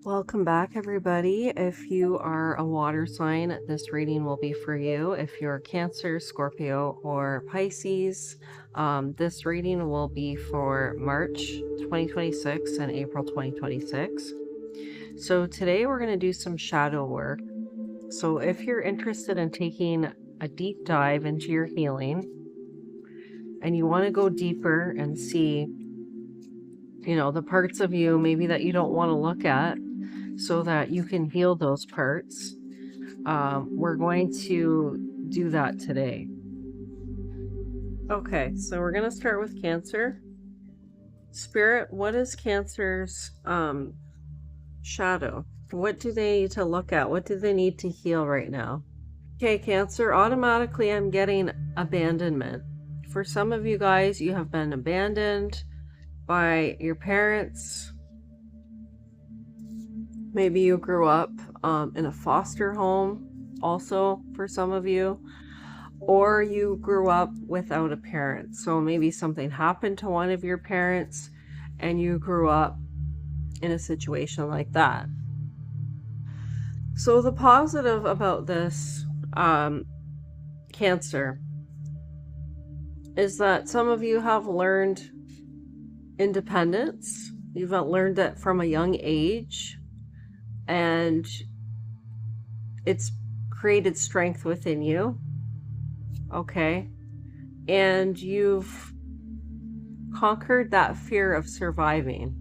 Welcome back, everybody. If you are a water sign, this reading will be for you. If you're Cancer, Scorpio, or Pisces, this reading will be for March 2026 and April 2026. So today we're going to do some shadow work. So if you're interested in taking a deep dive into your healing and you want to go deeper and see, the parts of you maybe that you don't want to look at, so that you can heal those parts. We're going to do that today. Okay, so we're going to start with Cancer. Spirit, what is Cancer's shadow? What do they need to look at? What do they need to heal right now? Okay, Cancer, automatically I'm getting abandonment. For some of you guys, you have been abandoned by your parents. Maybe you grew up in a foster home, also for some of you, or you grew up without a parent. So maybe something happened to one of your parents and you grew up in a situation like that. So the positive about this Cancer is that some of you have learned independence. You've learned it from a young age, and it's created strength within you. Okay, and you've conquered that fear of surviving.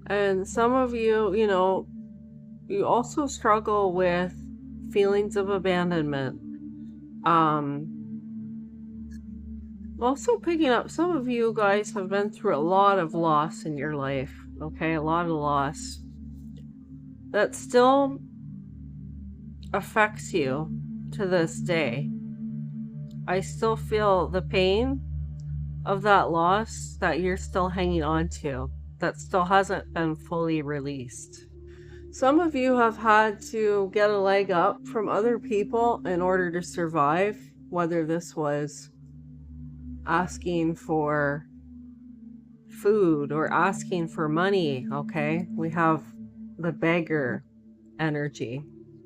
And some of you, you also struggle with feelings of abandonment. Also picking up, some of you guys have been through a lot of loss in your life. Okay, a lot of loss that still affects you to this day. I still feel the pain of that loss that you're still hanging on to, that still hasn't been fully released. Some of you have had to get a leg up from other people in order to survive, whether this was asking for food or asking for money. Okay, we have the beggar energy.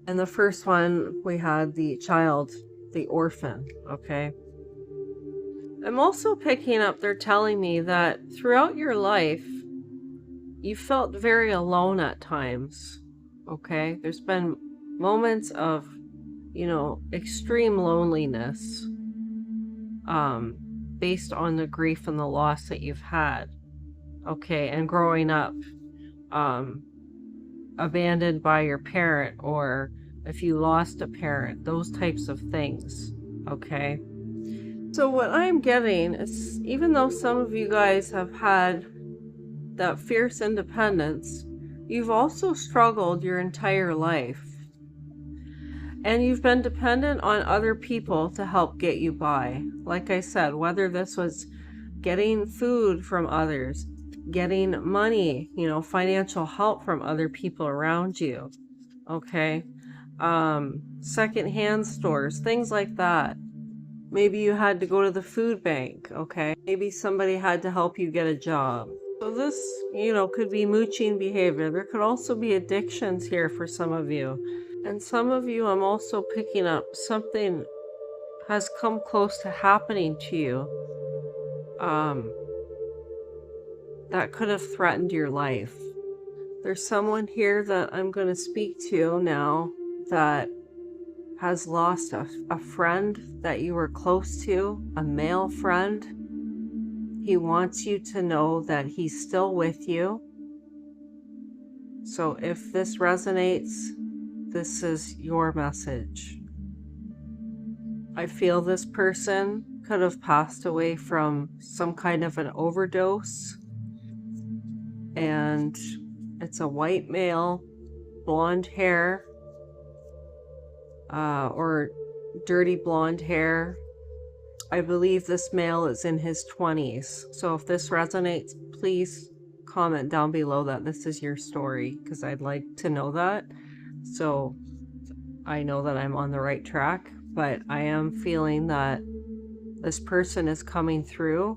And the first one, we had the child, the orphan. Okay, I'm also picking up, they're telling me that throughout your life you felt very alone at times. Okay, there's been moments of extreme loneliness based on the grief and the loss that you've had. Okay, and growing up abandoned by your parent, or if you lost a parent, those types of things. Okay, so what I'm getting is, even though some of you guys have had that fierce independence, you've also struggled your entire life, and you've been dependent on other people to help get you by. Like I said, whether this was getting food from others, getting money, financial help from other people around you. Okay, secondhand stores, things like that. Maybe you had to go to the food bank. Okay, maybe somebody had to help you get a job. So this, could be mooching behavior. There could also be addictions here for some of you. And some of you, I'm also picking up, something has come close to happening to you that could have threatened your life. There's someone here that I'm going to speak to now that has lost a friend that you were close to, a male friend. He wants you to know that he's still with you. So if this resonates, this is your message. I feel this person could have passed away from some kind of an overdose. And it's a white male, blonde hair, or dirty blonde hair. I believe this male is in his 20s. So if this resonates, please comment down below that this is your story, because I'd like to know that, so I know that I'm on the right track. But I am feeling that this person is coming through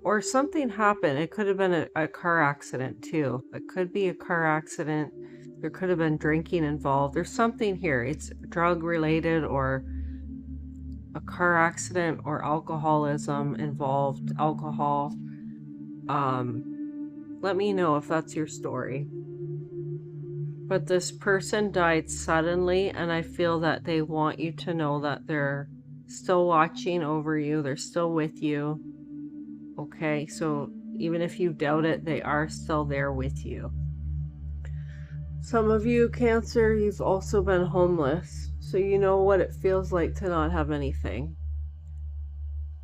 or something happened. It could have been a car accident too. It could be a car accident. There could have been drinking involved. There's something here. It's drug related or a car accident or alcoholism involved, alcohol. Let me know if that's your story. But this person died suddenly, and I feel that they want you to know that they're still watching over you. They're still with you. Okay, so even if you doubt it, they are still there with you. Some of you, Cancer, you've also been homeless. So you know what it feels like to not have anything.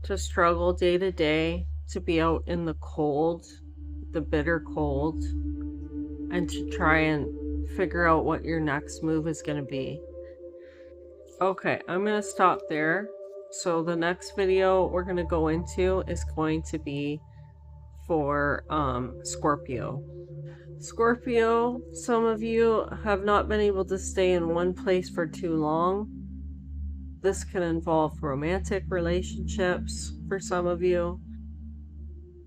To struggle day to day, to be out in the cold, the bitter cold, and to try and figure out what your next move is going to be. Okay, I'm going to stop there. So the next video we're going to go into is going to be for Scorpio. Scorpio, some of you have not been able to stay in one place for too long. This can involve romantic relationships for some of you.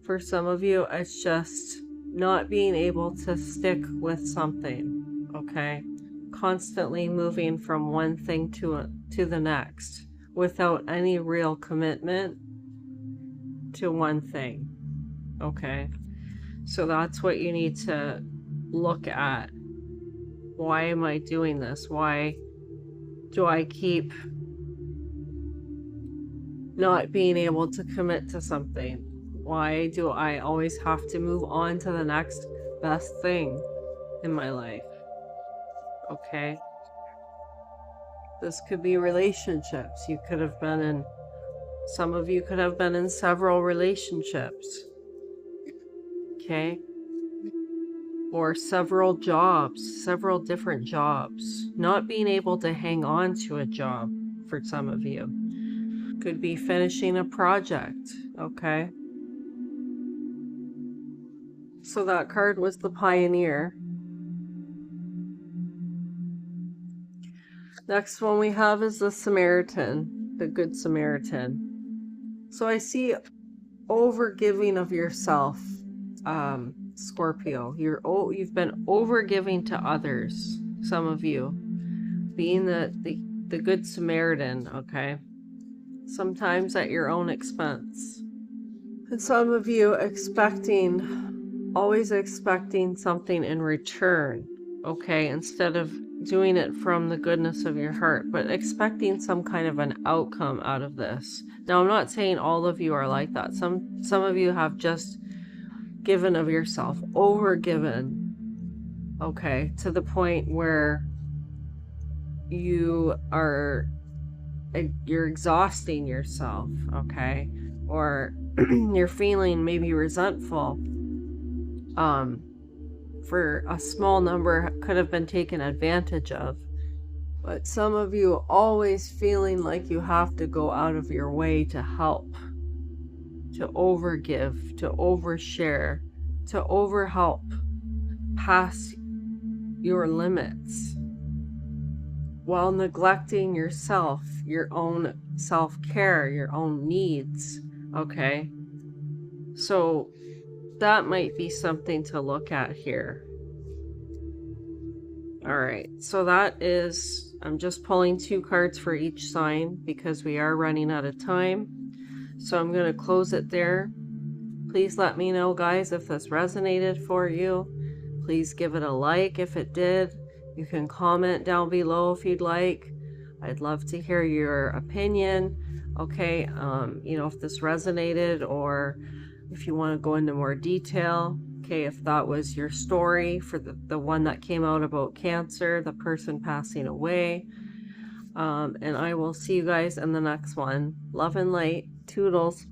For some of you, it's just not being able to stick with something, okay? Constantly moving from one thing to the next without any real commitment to one thing, okay? So that's what you need to look at. Why am I doing this? Why do I keep not being able to commit to something? Why do I always have to move on to the next best thing in my life? Okay. This could be relationships. You could have been in, some of you could have been in several relationships. Okay. Or several jobs, several different jobs. Not being able to hang on to a job for some of you. Could be finishing a project. Okay. So that card was the Pioneer. Next one we have is the Samaritan, the Good Samaritan. So I see overgiving of yourself, Scorpio. You've been overgiving to others, some of you. Being the Good Samaritan, okay? Sometimes at your own expense. And some of you always expecting something in return, okay? Instead of doing it from the goodness of your heart, but expecting some kind of an outcome out of this. Now, I'm not saying all of you are like that. Some of you have just given of yourself, overgiven, okay, to the point where you're exhausting yourself, okay? Or you're feeling maybe resentful for a small number could have been taken advantage of. But some of you always feeling like you have to go out of your way to help, to overgive, to overshare, to overhelp past your limits, while neglecting yourself, your own self-care, your own needs, okay? So that might be something to look at here. All right, so that is, I'm just pulling 2 cards for each sign because we are running out of time. So I'm going to close it there. Please let me know, guys, if this resonated for you. Please give it a like if it did. You can comment down below if you'd like. I'd love to hear your opinion. Okay, you know, if this resonated or if you want to go into more detail. Okay, if that was your story for the one that came out about Cancer, the person passing away. And I will see you guys in the next one. Love and light. Toodles.